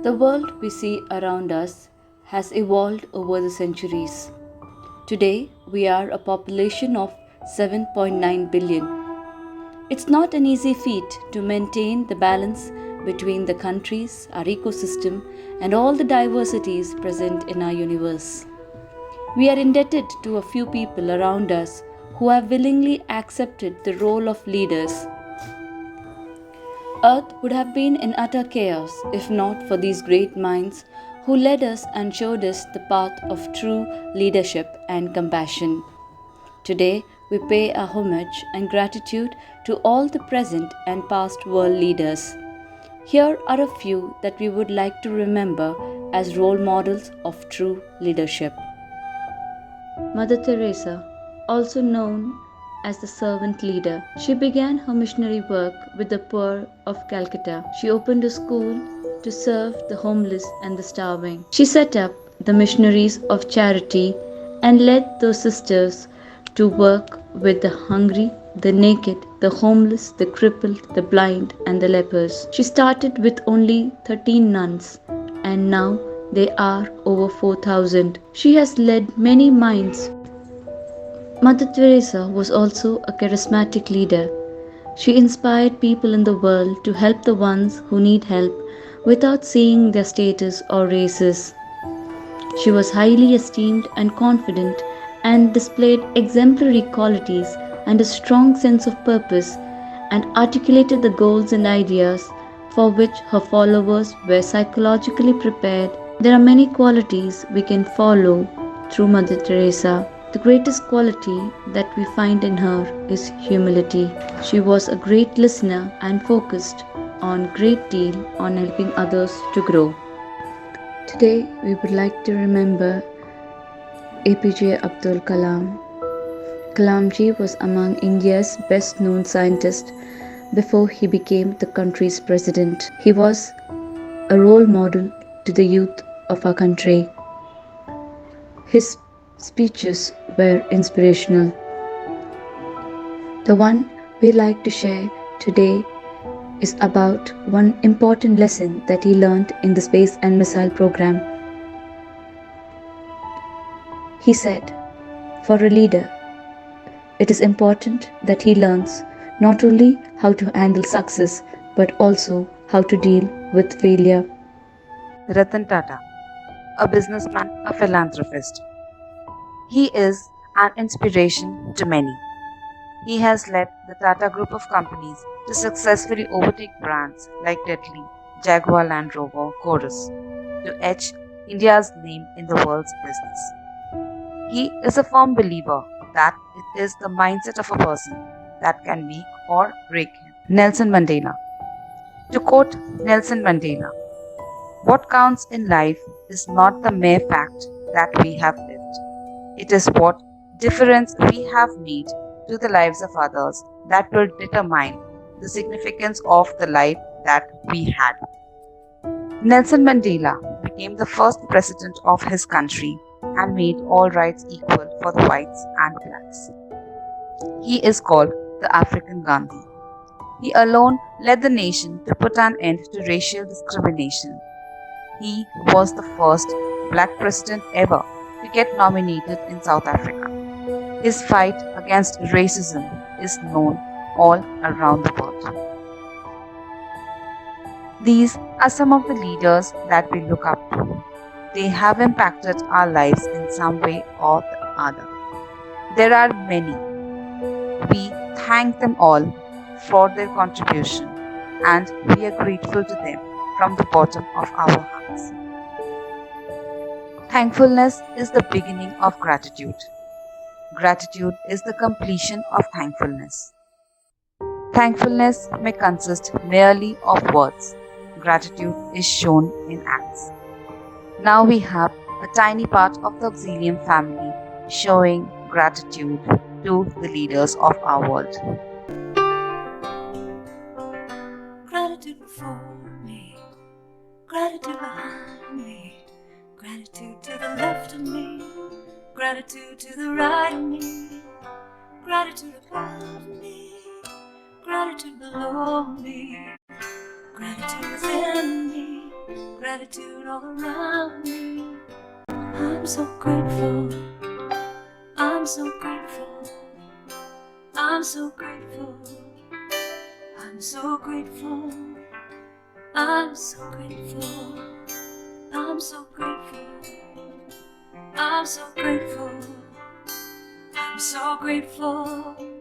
The world we see around us has evolved over the centuries. Today, we are a population of 7.9 billion. It's not an easy feat to maintain the balance between the countries, our ecosystem, and all the diversities present in our universe. We are indebted to a few people around us who have willingly accepted the role of leaders. Earth would have been in utter chaos if not for these great minds who led us and showed us the path of true leadership and compassion. Today, we pay our homage and gratitude to all the present and past world leaders. Here are a few that we would like to remember as role models of true leadership. Mother Teresa, also known as the servant leader, she began her missionary work with the poor of Calcutta. She opened a school to serve the homeless and the starving. She set up the missionaries of charity and led those sisters to work with the hungry, the naked, the homeless, the crippled, the blind, and the lepers. She started with only 13 nuns, and now they are over 4,000. She has led many minds. Mother Teresa was also a charismatic leader. She inspired people in the world to help the ones who need help without seeing their status or races. She was highly esteemed and confident and displayed exemplary qualities and a strong sense of purpose and articulated the goals and ideas for which her followers were psychologically prepared. There are many qualities we can follow through Mother Teresa. The greatest quality that we find in her is humility. She was a great listener and focused on great deal on helping others to grow. Today we would like to remember APJ Abdul Kalam. Kalamji was among India's best known scientists before he became the country's president. He was a role model to the youth of our country. His speeches were inspirational. The one we like to share today is about one important lesson that he learned in the space and missile program. He said, for a leader, it is important that he learns not only how to handle success but also how to deal with failure. Ratan Tata, a businessman, a philanthropist. He is an inspiration to many. He has led the Tata Group of companies to successfully overtake brands like Tetley, Jaguar Land Rover, Chorus, to etch India's name in the world's business. He is a firm believer that it is the mindset of a person that can make or break him. Nelson Mandela. To quote Nelson Mandela, what counts in life is not the mere fact that we have lived. It is what difference we have made to the lives of others that will determine the significance of the life that we had. Nelson Mandela became the first president of his country and made all rights equal for the whites and blacks. He is called the African Gandhi. He alone led the nation to put an end to racial discrimination. He was the first black president ever to get nominated in South Africa. His fight against racism is known all around the world. These are some of the leaders that we look up to. They have impacted our lives in some way or the other. There are many. We thank them all for their contribution and we are grateful to them from the bottom of our hearts. Thankfulness is the beginning of gratitude. Gratitude is the completion of thankfulness. Thankfulness may consist merely of words. Gratitude is shown in acts. Now we have a tiny part of the Auxilium family showing gratitude to the leaders of our world. Gratitude before me, gratitude behind me, gratitude to the left of me, gratitude to the right of me, gratitude above me, gratitude below me, gratitude within me, gratitude gratitude all around me. I'm so grateful, I'm so grateful, I'm so grateful, I'm so grateful, I'm so grateful, I'm so grateful, I'm so grateful, I'm so grateful.